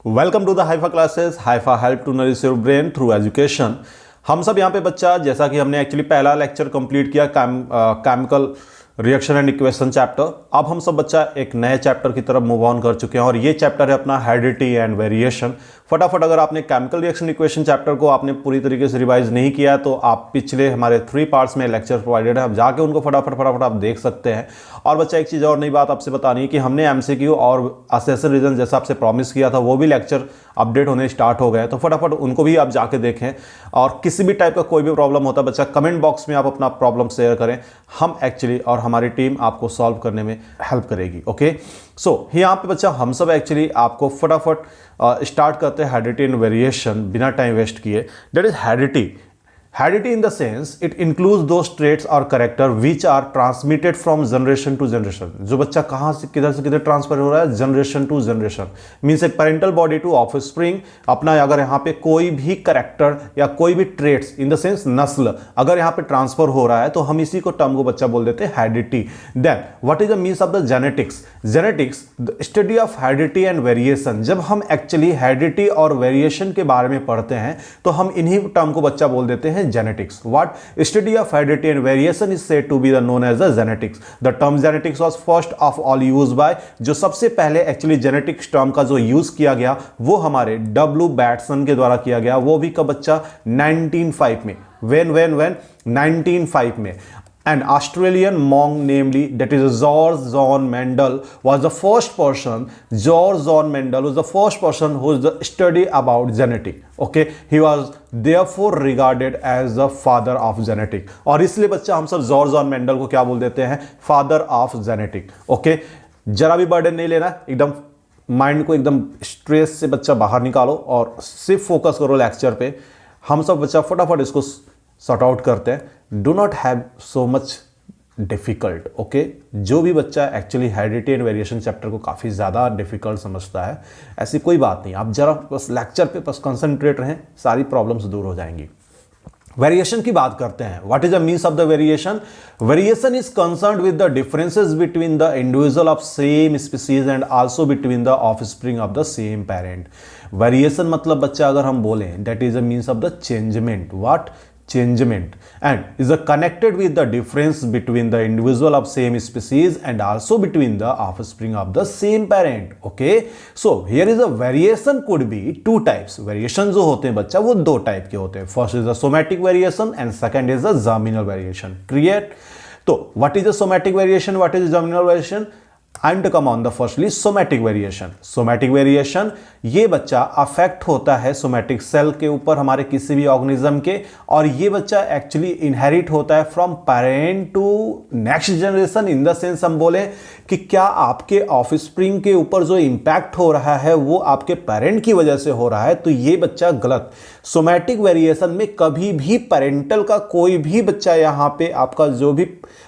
Welcome to the Haifa classes. Haifa help to nourish your brain through education. हम सब यहाँ पे बच्चा, जैसा कि हमने एक्चुअली पहला लेक्चर कंप्लीट किया chemical reaction and equation chapter, अब हम सब बच्चा एक नए चैप्टर की तरफ मूव ऑन कर चुके हैं और ये चैप्टर है अपना हेरिडिटी एंड वेरिएशन। फटाफट अगर आपने केमिकल रिएक्शन इक्वेशन चैप्टर को आपने पूरी तरीके से रिवाइज नहीं किया तो आप पिछले हमारे 3 पार्ट्स में लेक्चर प्रोवाइडेड है, आप जाके उनको फटाफट आप देख सकते हैं। और बच्चा एक चीज़ और नई बात आपसे बतानी है कि हमने एमसीक्यू और असेसन रीजन जैसा आपसे प्रॉमिस किया था वो भी लेक्चर अपडेट होने स्टार्ट हो गए, तो फटाफट उनको भी आप जाके देखें। और किसी भी टाइप का कोई भी प्रॉब्लम होता है बच्चा, कमेंट बॉक्स में आप अपना प्रॉब्लम शेयर करें, हम एक्चुअली और हमारी टीम आपको सॉल्व करने में हेल्प करेगी। ओके, सो यहाँ पे बच्चा हम सब एक्चुअली आपको फटाफट स्टार्ट करते हैं हेरिडिटी एंड वेरिएशन बिना टाइम वेस्ट किए। That is heredity. Heredity in the sense it includes those traits or character which are transmitted from generation to generation। जो बच्चा कहाँ से किधर ट्रांसफर हो रहा है, जनरेशन टू जनरेशन, मीन्स एक पेरेंटल बॉडी टू ऑफस्प्रिंग। अपना अगर यहाँ पे कोई भी करेक्टर या कोई भी ट्रेट्स इन द सेंस नस्ल अगर यहाँ पे ट्रांसफर हो रहा है तो हम इसी को टर्म को बच्चा बोल देते हैं heredity. Then what is the means of the genetics? Genetics the study of heredity and variation. जब हम एक्चुअली हेरिडिटी और वेरिएशन के बारे में पढ़ते हैं तो हम इन्हीं टर्म को बच्चा बोल देते हैं genetics। What study of heredity and variation is said to be known as the genetics। The term genetics was first of all used by, जो सबसे पहले एक्चुअली जेनेटिक्स टर्म का जो यूज किया गया वो हमारे W. बैटसन के द्वारा किया गया, वो भी का बच्चा 1905 में। when 1905 में। An Australian monk, namely that is George John Mendel, was the first person. George John Mendel was the first person who studied about genetic. Okay, he was therefore regarded as the father of genetic। और इसलिए बच्चा हम सब George John Mendel को क्या बोल देते हैं? Father of genetic. ओके, जरा भी बर्डन नहीं लेना, एकदम माइंड को एकदम स्ट्रेस से बच्चा बाहर निकालो और सिर्फ फोकस करो लेक्चर पे। हम सब बच्चा फटाफट इसको सॉर्ट आउट करते हैं। Do not have so much difficult. Okay, जो भी बच्चा actually heredity and variation chapter को काफ़ी ज़्यादा डिफिकल्ट समझता है, ऐसी कोई बात नहीं, आप जरा बस लेक्चर पे बस कंसंट्रेट रहें, सारी प्रॉब्लम्स दूर हो जाएंगी। वेरिएशन की बात करते हैं। What is the means of the variation? Variation is concerned with the differences between the individual of same species and also between the offspring of the same parent. Variation मतलब बच्चा अगर हम बोलें that is the means of the changement. What? changement, and is connected with the difference between the individual of same species and also between the offspring of the same parent। okay, so here is a variation could be 2 types। variation जो होते हैं बच्चा वो 2 type के होते हैं। First is the somatic variation and second is the germinal variation. Clear? तो what is the somatic variation, what is germinal variation? I am to come on the firstly somatic variation. Somatic variation ये बच्चा affect होता है somatic cell के ऊपर हमारे किसी भी ऑर्गेनिज्म के, और ये बच्चा एक्चुअली इनहेरिट होता है from parent to next generation. In the sense हम बोले कि क्या आपके ऑफस्प्रिंग के ऊपर जो इंपैक्ट हो रहा है वो आपके पेरेंट की वजह से हो रहा है, तो ये बच्चा गलत। सोमैटिक वेरिएशन में कभी भी पेरेंटल का कोई भी बच्चा यहाँ पे आपका जो भी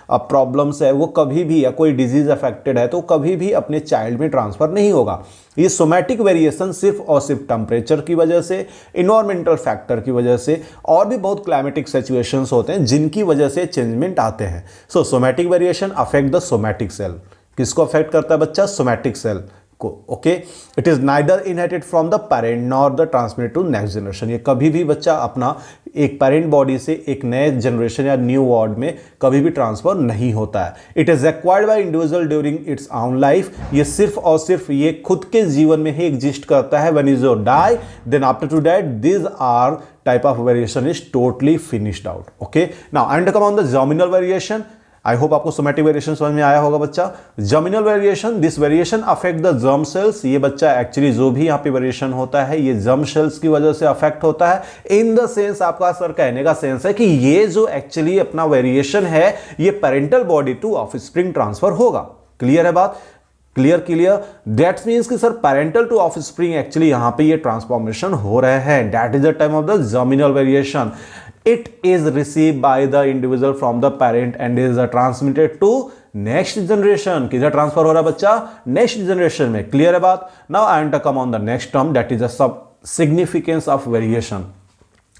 प्रॉब्लम्स है वो कभी भी, या कोई डिजीज अफेक्टेड है तो कभी भी अपने चाइल्ड में ट्रांसफर नहीं होगा। ये सोमैटिक वेरिएशन सिर्फ और सिर्फ टेम्परेचर की वजह से, इन्वायरमेंटल फैक्टर की वजह से, और भी बहुत क्लाइमेटिक सिचुएशंस होते हैं जिनकी वजह से चेंजमेंट आते हैं। So somatic variation affect the somatic cell. किसको अफेक्ट करता है बच्चा? सोमैटिक सेल को। Okay, it is neither inherited from the parent nor the transmitted to next generation. ये कभी भी बच्चा अपना एक पेरेंट बॉडी से एक नए जनरेशन या न्यू वर्ड में कभी भी ट्रांसफर नहीं होता है। It is acquired by individual during its own life. ये सिर्फ और सिर्फ ये खुद के जीवन में ही एग्जिस्ट करता है। When is die then after to death this are type of variation is totally finished out. Okay, now I am to come on the germinal variation. I hope आपको सोमैटिक वेरिएशन समझ में आया होगा बच्चा। Germinal variation, this variation affect the germ cells. ये बच्चा actually जो भी यहाँ पे वेरिएशन होता है ये जर्म सेल्स की वजह से अफेक्ट होता है। इन द सेंस आपका सर कहने का सेंस है कि ये जो एक्चुअली अपना वेरिएशन है ये parental body to offspring transfer होगा। क्लियर है बात? क्लियर दैट मीन्स कि sir parental to offspring actually यहाँ पे ये ट्रांसफॉर्मेशन हो रहे हैं। That is the time of the germinal variation. It is received by the individual from the parent and is transmitted to next generation। किधर transfer हो रहा है बच्चा? नेक्स्ट जनरेशन में। क्लियर है बात? Now I am to come on the next term that is the sub significance of variation.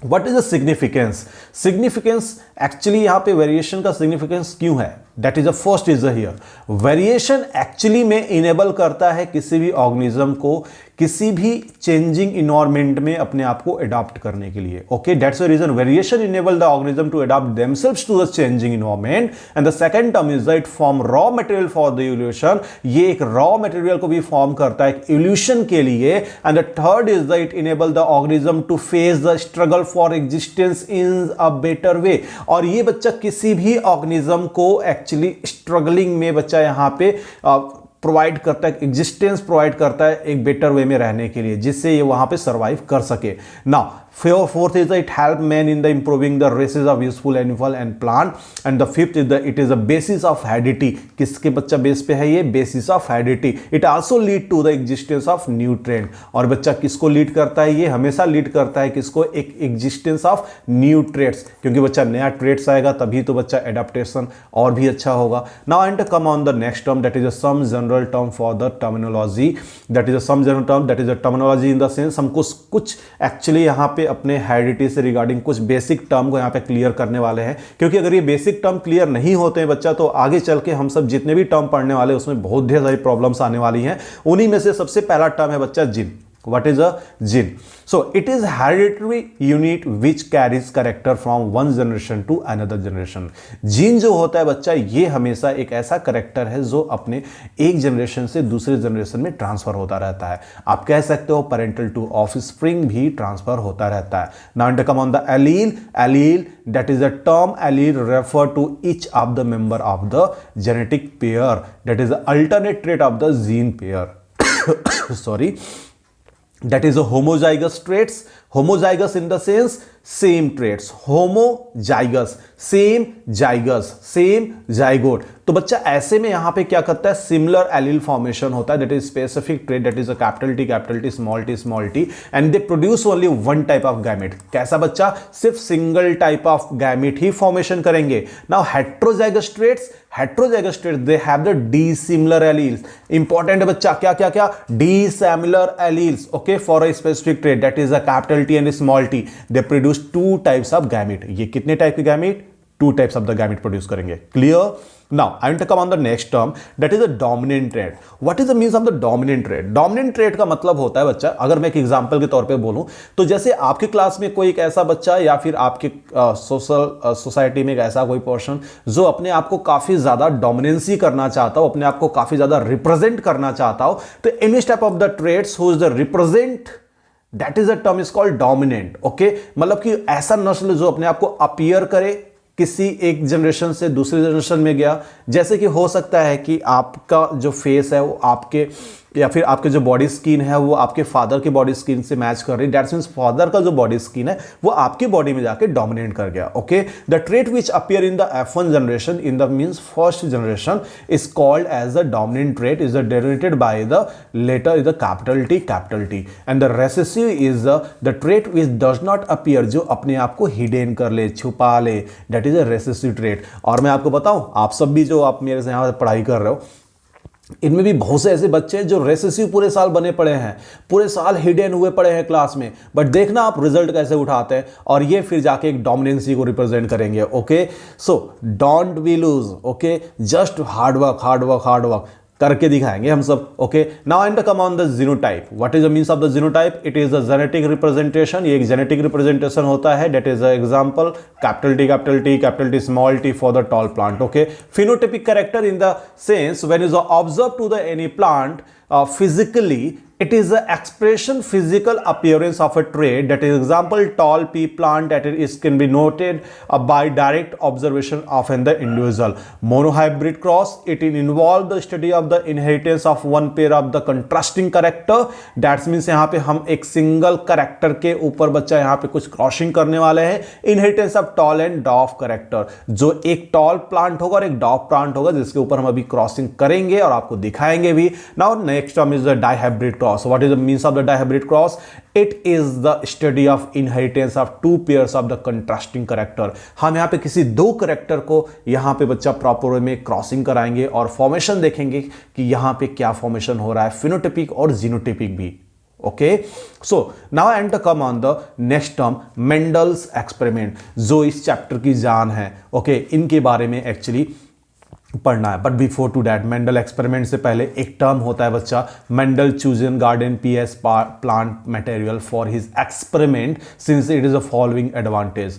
What is the significance? Significance actually यहाँ पे वेरिएशन का सिग्निफिकेंस क्यों है? That is the first is here. Variation actually में enable करता है किसी भी ऑर्गेनिज्म को किसी भी चेंजिंग इन्वायरमेंट में अपने आप को अडॉप्ट करने के लिए। Okay, that's the reason variation enable the organism to adopt themselves to the changing environment. And the second term is that form raw material for the evolution, ये एक रॉ मटेरियल को भी फॉर्म करता है evolution के लिए। And the third is that enable the organism to face the struggle for existence in a better way. और ये बच्चा किसी भी ऑर्गेनिज्म को एक्चुअली स्ट्रगलिंग में बच्चा यहां पे प्रोवाइड करता है, एग्जिस्टेंस प्रोवाइड करता है एक बेटर वे में रहने के लिए, जिससे ये वहां पे सर्वाइव कर सके। Now fourth is it help man in the improving the races of useful animal and plant, and the fifth is it is a basis of heredity। किसके बच्चा बेस पे है ये? basis of heredity। it also lead to the existence of new trend। और बच्चा किसको lead करता है? ये हमेशा लीड करता है किसको? एक existence of new traits, क्योंकि बच्चा नया ट्रेड्स आएगा तभी तो बच्चा एडाप्टेशन और भी अच्छा होगा। now and come on the next term, that is a some general term for the terminology, that is a some general term, that is a terminology in the sense हमको कुछ एक्चुअली यहाँ पे अपने heredity से regarding कुछ basic term को यहां पे क्लियर करने वाले हैं, क्योंकि अगर ये बेसिक टर्म क्लियर नहीं होते हैं बच्चा तो आगे चल के हम सब जितने भी टर्म पढ़ने वाले हैं उसमें बहुत ढेर सारी प्रॉब्लम्स आने वाली हैं। उन्हीं में से सबसे पहला टर्म है बच्चा gene. What is a gene? So it is hereditary unit which carries character from one generation to another generation। Gene जो होता है बच्चा ये हमेशा एक ऐसा करेक्टर है जो अपने एक जनरेशन से दूसरे जनरेशन में ट्रांसफर होता रहता है। आप कह सकते हो पेरेंटल टू ऑफस्प्रिंग भी ट्रांसफर होता रहता है। Now to come on the allele, allele that is a term allele refer to each of the member of the genetic pair, that is the alternate trait of the gene pair। Sorry, that is a homozygous traits, homozygous in the sense same traits, homozygous same zygous same zygote। तो बच्चा ऐसे में यहां पे क्या करता है? Similar allele formation होता है, that is specific trait, that is a capital T small T and they produce only one type of gamete. कैसा बच्चा? सिर्फ सिंगल टाइप ऑफ गैमेट ही फॉर्मेशन करेंगे। Now heterozygous traits, heterozygous traits they have the dissimilar alleles. Important है बच्चा, क्या क्या क्या? Dissimilar alleles, okay, for a specific trait that is a capital T and small T. They produce two types of gamete. ये कितने type के gamete? To types of the gamete produce करेंगे। Clear? Now I want to come on the next term, that is a dominant trait। What is the means of the dominant trait? Dominant trait का मतलब होता है बच्चा, अगर मैं एक example के तौर पे बोलूं तो जैसे आपके क्लास में कोई एक ऐसा बच्चा या फिर आपके सोसाइटी में एक ऐसा कोई पर्सन जो अपने आप को काफी ज्यादा डोमिनेंसी करना चाहता हो, अपने आप को काफी ज्यादा रिप्रेजेंट करना चाहता हो, तो any type of the traits who is the represent, that is a term is called dominant. Okay, मतलब कि ऐसा नस्ल जो अपने आप को अपीयर करे, किसी एक जनरेशन से दूसरे जनरेशन में गया। जैसे कि हो सकता है कि आपका जो फेस है वो आपके या फिर आपके जो बॉडी स्किन है वो आपके फादर की बॉडी स्किन से मैच कर रही है, दैट मींस फादर का जो बॉडी स्किन है वो आपकी बॉडी में जाके डोमिनेट कर गया। Okay, the trait which appear in the F1 generation in the means first generation is called as the dominant trait, is derivated by the letter is the capital T and the recessive is the trait which does not appear, जो अपने आप को hidden कर ले, छुपा ले, that is a recessive trait. और मैं आपको बताऊं, आप सब भी जो आप मेरे से यहाँ पढ़ाई कर रहे हो इनमें भी बहुत से ऐसे बच्चे हैं जो रेसेसिव पूरे साल बने पड़े हैं, पूरे साल हिडन हुए पड़े हैं क्लास में, बट देखना आप रिजल्ट कैसे उठाते हैं और ये फिर जाके एक डोमिनेंसी को रिप्रेजेंट करेंगे। Okay, so don't be lose, okay, just hard work करके दिखाएंगे हम सब। Okay, now and come on the genotype. What is the means of the genotype? It is the genetic representation. ये एक जेनेटिक रिप्रेजेंटेशन होता है, that is the example capital T small T for the tall plant. Okay, phenotypic character in the sense when is observe to the any plant physically, it is the expression physical appearance of a trait, that is example tall pea plant, that is can be noted by direct observation of the individual. Monohybrid cross, it involve the study of the inheritance of one pair of the contrasting character, that means यहाँ पे हम एक single character के ऊपर बच्चा यहाँ पे कुछ क्रॉसिंग करने वाले हैं। Inheritance of tall and डॉफ character, जो एक टॉल प्लांट होगा और एक डॉफ प्लांट होगा जिसके ऊपर हम अभी क्रॉसिंग करेंगे और आपको दिखाएंगे भी। Now next term is the dihybrid cross. What is the means of the dihybrid cross? It is the study of inheritance of two pairs of the contrasting character. हम यहाँ पे किसी दो करेक्टर को यहाँ पे बच्चा प्रॉपर वे में क्रॉसिंग कराएंगे और फॉर्मेशन देखेंगे कि यहाँ पे क्या फॉर्मेशन हो रहा है, फिनोटाइपिक और जीनोटाइपिक भी। Okay, so now and to come on the next term Mendel's experiment, जो इस चैप्टर की जान है। ओके, इनके बारे में एक्चुअली पढ़ना है। But before to that, Mendel experiment से पहले एक टर्म होता है बच्चा, Mendel chosen garden peas plant material for his experiment since it is a following advantage.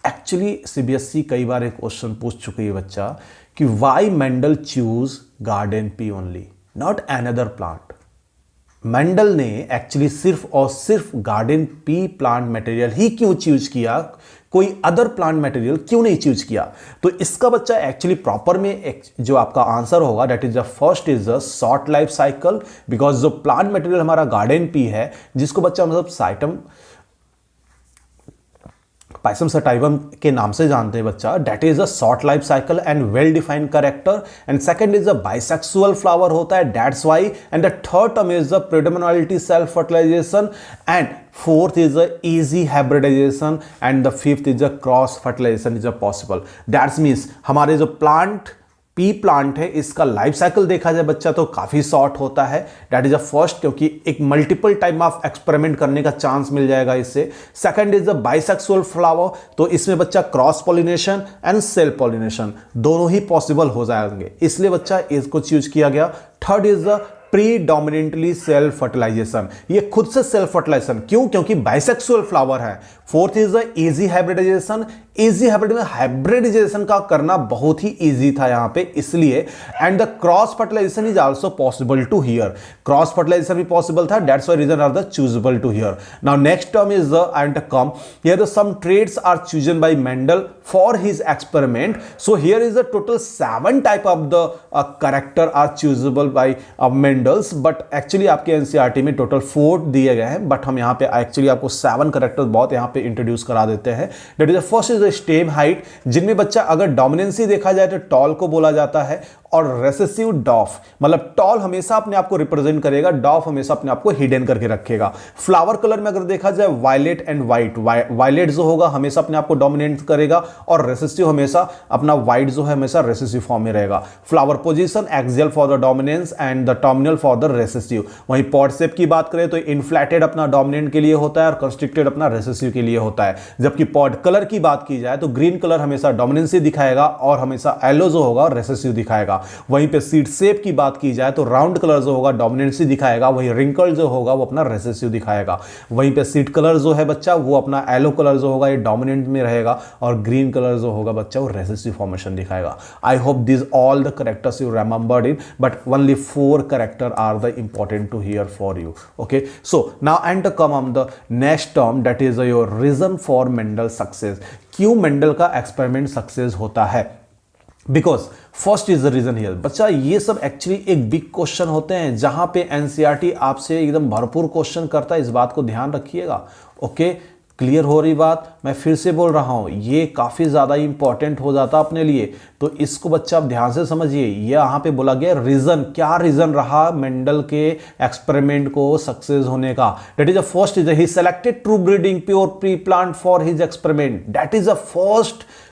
Actually CBSE कई बार एक क्वेश्चन पूछ चुकी है बच्चा कि why Mendel choose garden pea only, not another plant. Mendel ने एक्चुअली सिर्फ और सिर्फ गार्डन पी प्लांट मटेरियल ही क्यों चूज किया, कोई अदर प्लांट मटेरियल क्यों नहीं चूज किया? तो इसका बच्चा एक्चुअली प्रॉपर में जो आपका आंसर होगा that is the first is the short life cycle, because जो प्लांट मटेरियल हमारा गार्डन पी है, जिसको बच्चा मतलब साइटम पाइसम सटाइवम के नाम से जानते हैं बच्चा, that is a short life cycle and well defined character. And second is a bisexual flower होता है, that's why. And the third term is the predominantly self fertilization and fourth is a easy hybridization and the fifth is a cross fertilization is a possible. That means हमारे जो plant P plant है इसका life cycle देखा जाए बच्चा तो काफी short होता है, दैट इज अ फर्स्ट, क्योंकि एक मल्टीपल टाइम ऑफ एक्सपेरिमेंट करने का चांस मिल जाएगा इससे। Second is a bisexual flower, तो इसमें बच्चा cross pollination and self pollination दोनों ही पॉसिबल हो जाएंगे, इसलिए बच्चा इसको चूज किया गया। Third is the predominantly self fertilization, ये खुद से सेल्फ फर्टिलाइजेशन, क्यों? क्योंकि बाइसेक्सुअल फ्लावर है। Fourth is the easy hybridization, easy hybridization का करना बहुत ही इजी था यहां पे, इसलिए। And the cross fertilization is also possible to here, cross fertilization भी पॉसिबल था, that's why reason are the choosable to here. Now next term is the and come here the some traits are chosen by Mendel for his experiment. So here is the total 7 type of the character are choosable by Mendel's, but actually आपके NCERT में total 4 दिए गए हैं, but हम यहां पे actually आपको 7 characters बहुत यहां पे इंट्रोड्यूस करा देते हैं। That is the first is the stem height, जिनमें बच्चा अगर डोमिनेंसी देखा जाए तो टॉल को बोला जाता है, और रेसेसिव डॉफ, मतलब टॉल हमेशा अपने आप को रिप्रेजेंट करेगा, डॉफ हमेशा अपने आप को हिडन करके रखेगा। फ्लावर कलर में अगर देखा जाए वायलेट एंड व्हाइट, वायलेट जो होगा हमेशा अपने आप को डोमिनेट करेगा, और रेसेसिव हमेशा अपना व्हाइट जो है हमेशा रेसेसिव फॉर्म में रहेगा। Flower position axial for the dominance and the terminal for the recessive. वहीं पॉड शेप की बात करें तो इन्फ्लैटेड अपना डोमिनेंट के लिए होता है और कंस्ट्रिक्टेड अपना रेसेसिव के लिए होता है। जबकि पॉड कलर की बात की जाए तो ग्रीन कलर हमेशा डोमिनेंसी दिखाएगा और हमेशा येलो जो होगा रेसेसिव दिखाएगा। वहीं पे सीड शेप की बात की जाए तो राउंड कलर जो होगा डोमिनेंसी दिखाएगा, वहीं रिंकल जो होगा वो अपना रेसेसिव दिखाएगा। वहीं पे सीड कलर जो है बच्चा वो अपना येलो कलर जो होगा ये डोमिनेंट में रहेगा, और ग्रीन कलर जो होगा बच्चा वो रेसेसिव फॉर्मेशन दिखाएगा। I hope this all the characters you remembered it, but only 4 character are the important to here for you. Okay, so now and come on the next term that is your reason for Mendel success. क्यों Mendel का experiment success होता है? Because first is the reason here. बच्चा ये सब actually एक big question होते हैं जहां पे एनसीईआरटी आपसे एकदम भरपूर क्वेश्चन करता है, इस बात को ध्यान रखिएगा। ओके, क्लियर हो रही बात? मैं फिर से बोल रहा हूं, ये काफी ज्यादा इंपॉर्टेंट हो जाता अपने लिए, तो इसको बच्चा आप ध्यान से समझिए। ये यहां पे बोला गया रीजन, क्या रीजन रहा मेंडल के एक्सपेरिमेंट को सक्सेस होने का? That is the first is he selected true breeding pure pre plant for his experiment, that is the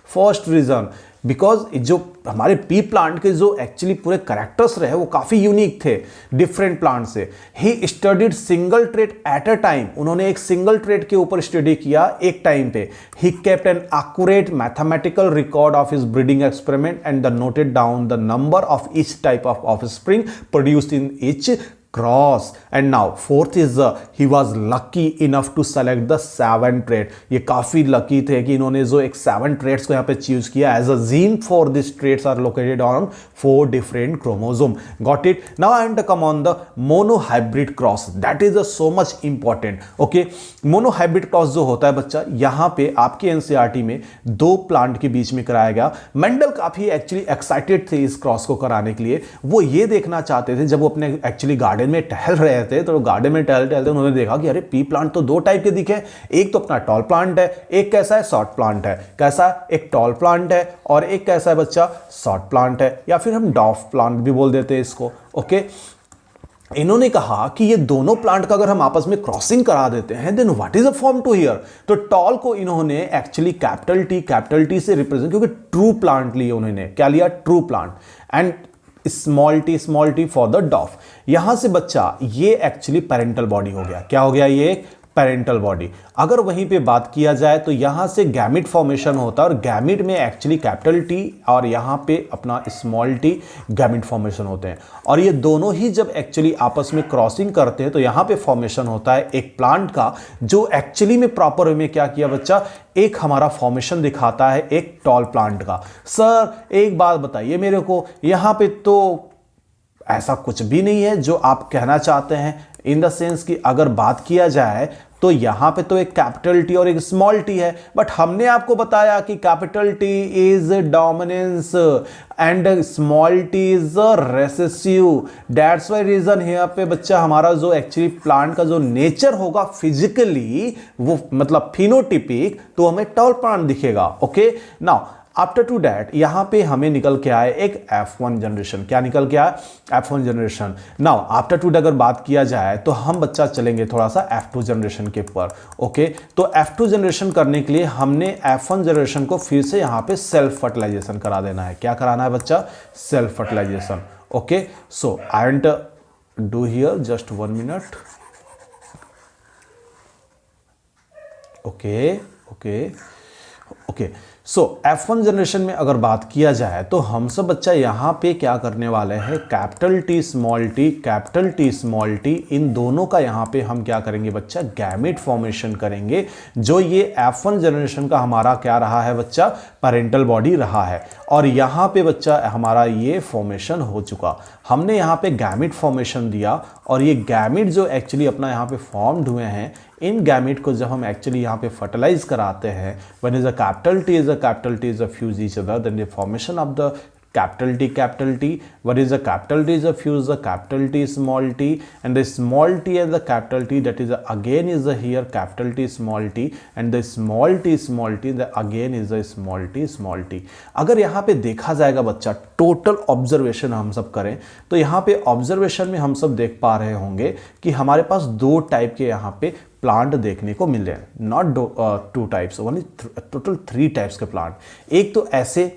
first reason. Because जो हमारे पी प्लांट के जो एक्चुअली पूरे कैरेक्टर्स रहे वो काफी यूनिक थे डिफरेंट प्लांट से। He studied single trait at a time, उन्होंने एक सिंगल ट्रेट के ऊपर स्टडी किया एक टाइम पे। He kept an accurate mathematical record of his breeding experiment and the noted down the number of each type of offspring produced in each cross. And now fourth is he was lucky enough to select the 7 trait. ये काफी lucky थे कि इन्होंने जो एक 7 traits को यहाँ पे चूज किया। As a gene for this traits are located on 4 different chromosome. Got it? Now and come on the monohybrid cross, that is so much important. Okay, monohybrid cross जो होता है बच्चा, यहाँ पे आपके एनसीईआरटी में 2 प्लांट के बीच में कराया गया। मेंडल काफी एक्चुअली एक्साइटेड थे इस क्रॉस को कराने के लिए। वो ये देखना चाहते थे, जब वो अपने एक्चुअली गार्डन में टहल रहे थे तो गार्डन में टहलते उन्होंने देखा कि अरे पी प्लांट तो 2 टाइप के दिखे, एक तो अपना टॉल प्लांट है, एक कैसा है शॉर्ट प्लांट है। कैसा? एक टॉल प्लांट है और एक कैसा है बच्चा शॉर्ट प्लांट है, या फिर हम डॉफ प्लांट भी बोल देते हैं इसको। ओके, इन्होंने कहा कि ये दोनों प्लांट का अगर हम आपस में क्रॉसिंग करा देते हैं then what is a form to here. तो टॉल को इन्होंने एक्चुअली कैपिटल टी से रिप्रेजेंट, क्योंकि ट्रू प्लांट लिए उन्होंने, क्या लिया? True plant. And small T for the dwarf. यहां से बच्चा ये एक्चुअली पेरेंटल बॉडी हो गया। क्या हो गया? ये पेरेंटल बॉडी। अगर वहीं पे बात किया जाए तो यहां से गैमिट फॉर्मेशन होता है और गैमिट में एक्चुअली कैपिटल टी और यहां पे अपना स्मॉल टी गैमिट फॉर्मेशन होते हैं और ये दोनों ही जब एक्चुअली आपस में क्रॉसिंग करते हैं तो यहां पे फॉर्मेशन होता है एक प्लांट का, जो एक्चुअली में प्रॉपर वे में क्या किया बच्चा, एक हमारा फॉर्मेशन दिखाता है एक टॉल प्लांट का। सर एक बात बताइए मेरे को, यहां पे तो ऐसा कुछ भी नहीं है जो आप कहना चाहते हैं, इन द सेंस कि अगर बात किया जाए तो यहां पे तो एक कैपिटल टी और एक स्मॉल टी है, बट हमने आपको बताया कि capital T is dominance and small T is recessive. That's why reason here पे बच्चा हमारा जो एक्चुअली प्लांट का जो नेचर होगा फिजिकली वो मतलब फिनोटिपिक, तो हमें टॉल प्लांट दिखेगा। Okay, now after two that यहां पे हमें निकल के आए एक F1 जनरेशन। क्या निकल के आया? F1 generation. Now after two अगर बात किया जाए तो हम बच्चा चलेंगे थोड़ा सा F2 जनरेशन के ऊपर। ओके, तो F2 जनरेशन करने के लिए हमने F1 जनरेशन को फिर से यहां पे सेल्फ फर्टिलाइजेशन करा देना है। क्या कराना है बच्चा? Self fertilization. Okay, so I want do here just 1 minute. Okay okay okay, so F1 generation में अगर बात किया जाए तो हम सब बच्चा यहाँ पे क्या करने वाले हैं, कैपिटल टी स्मॉल टी इन दोनों का यहाँ पे हम क्या करेंगे बच्चा, गैमेट फॉर्मेशन करेंगे, जो ये F1 जनरेशन का हमारा क्या रहा है बच्चा, पेरेंटल बॉडी रहा है। और यहाँ पे बच्चा हमारा ये फॉर्मेशन हो चुका, हमने यहाँ पे गैमेट फॉर्मेशन दिया और ये गैमेट जो एक्चुअली अपना यहाँ पे फॉर्म्ड हुए हैं, इन गैमेट को जब हम एक्चुअली यहाँ पे फर्टिलाइज कराते हैं, when is a capital T is a fuse each other, then the formation of the capital T, what is a capital T is a fuse the capital T small t, and the small t and the capital T, that is again is a here capital T small t, and the small t the again is a small t। अगर यहाँ पे देखा जाएगा बच्चा, total observation हम सब करें तो यहाँ पे ऑब्जर्वेशन में हम सब देख पा रहे होंगे कि हमारे पास दो टाइप के यहाँ पे प्लांट देखने को मिल रहे हैं, not 2 types, only total 3 types के प्लांट। एक तो ऐसे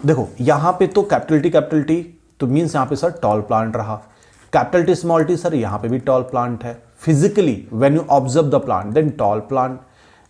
देखो, यहाँ पे तो कैपिटल टी तो मीन्स यहाँ पे सर टॉल प्लांट रहा, capital T small T sir यहाँ पे भी टॉल प्लांट है physically, when you observe the plant then tall plant,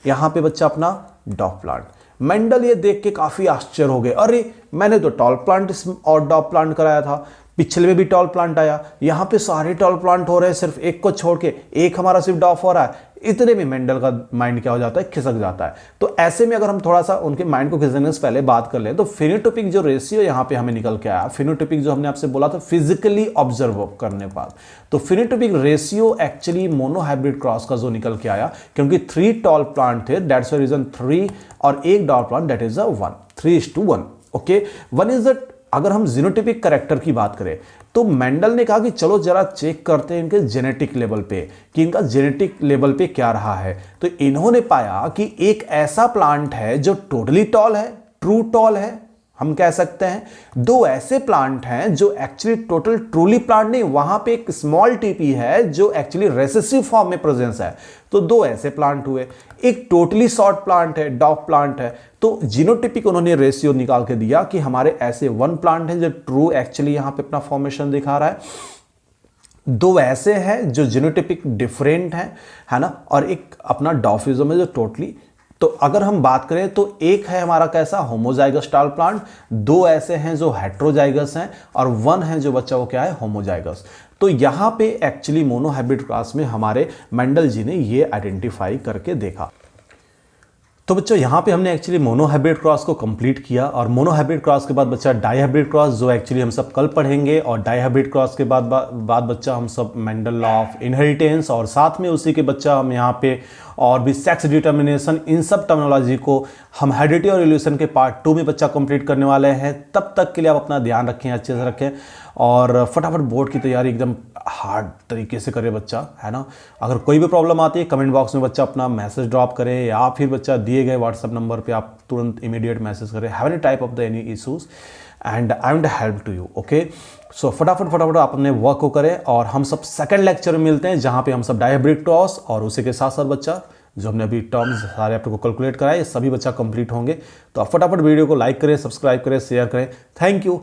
यहाँ पे बच्चा अपना डॉग प्लांट। मेंडल ये देख के काफी आश्चर्य हो गए, अरे मैंने तो टॉल प्लांट और डॉग प्लांट कराया था, पिछले में भी टॉल प्लांट आया, यहाँ पे सारे टॉल प्लांट हो रहे हैं, सिर्फ एक को छोड़ के एक हमारा सिर्फ डॉफ हो रहा है। इतने में मेंडल का माइंड क्या हो जाता है, खिसक जाता है। तो ऐसे में अगर हम थोड़ा सा उनके माइंड को खिसकने से पहले बात कर लें तो फिनोटाइपिक जो रेशियो यहाँ पे हमें निकल के आया, फिनोटाइपिक जो हमने आपसे बोला था फिजिकली ऑब्जर्व करने बाद, तो phenotypic ratio actually monohybrid cross का जो निकल के आया, क्योंकि 3 टॉल प्लांट थे, दैट्स द रीजन 3 और एक doll plant, that is 1, 3:1। Okay, 1 is the, अगर हम जीनोटाइपिक कैरेक्टर की बात करें तो मेंडल ने कहा कि चलो जरा चेक करते हैं इनके जेनेटिक लेवल पे कि इनका जेनेटिक लेवल पे क्या रहा है। तो इन्होंने पाया कि एक ऐसा प्लांट है जो टोटली टॉल है, ट्रू टॉल है हम कह सकते हैं, 2 ऐसे प्लांट हैं जो एक्चुअली टोटल ट्रूली प्लांट नहीं, वहां पे एक स्मॉल टीपी है जो एक्चुअली रेसेसिव फॉर्म में प्रेजेंस है, तो 2 ऐसे प्लांट हुए। एक टोटली शॉर्ट प्लांट है, डॉग प्लांट है, तो जीनोटाइपिक उन्होंने रेशियो निकाल के दिया कि हमारे ऐसे 1 प्लांट है जो ट्रू एक्चुअली यहां पे अपना फॉर्मेशन दिखा रहा है, 2 ऐसे हैं जो जीनोटाइपिक डिफरेंट है ना, और एक अपना डॉर्फिज्म है जो टोटली। तो अगर हम बात करें तो एक है हमारा कैसा होमोजाइगस टॉल प्लांट, 2 ऐसे हैं जो हेट्रोजाइगस हैं और 1 है जो बच्चा वो क्या है, होमोजाइगस। तो यहां पे एक्चुअली मोनोहाइब्रिड क्रॉस में हमारे मेंडल जी ने ये आइडेंटिफाई करके देखा। तो बच्चों यहाँ पे हमने एक्चुअली मोनोहाइब्रिड क्रॉस को कंप्लीट किया, और मोनोहाइब्रिड क्रॉस के बाद बच्चा डाईहाइब्रिड क्रॉस जो एक्चुअली हम सब कल पढ़ेंगे, और डाईहाइब्रिड क्रॉस के बाद बच्चा हम सब मेंडल लॉ ऑफ इनहेरिटेंस, और साथ में उसी के बच्चा हम यहाँ पे और भी सेक्स डिटर्मिनेशन, इन सब टर्मिनोलॉजी को हम हेरिडिटी और इवोल्यूशन के पार्ट 2 में बच्चा कंप्लीट करने वाले हैं। तब तक के लिए आप अपना ध्यान रखें, अच्छे से रखें, और फटाफट बोर्ड की तैयारी एकदम हार्ड तरीके से करे बच्चा, है ना। अगर कोई भी प्रॉब्लम आती है कमेंट बॉक्स में बच्चा अपना मैसेज ड्रॉप करे, या फिर बच्चा दिए गए व्हाट्सएप नंबर पे आप तुरंत इमीडिएट मैसेज करें, have any type of the any issues and I want help to you. Okay, so फटाफट आप अपने वर्क को करें, और हम सब सेकंड लेक्चर में मिलते हैं जहां पे हम सब डाईहाइब्रिड क्रॉस और उसी के साथ साथ बच्चा जो हमने अभी टर्म्स सारे आपको कैलकुलेट कराए, सभी बच्चा कंप्लीट होंगे। तो आप फटाफट वीडियो को लाइक करें, सब्सक्राइब करें, शेयर करें। Thank you.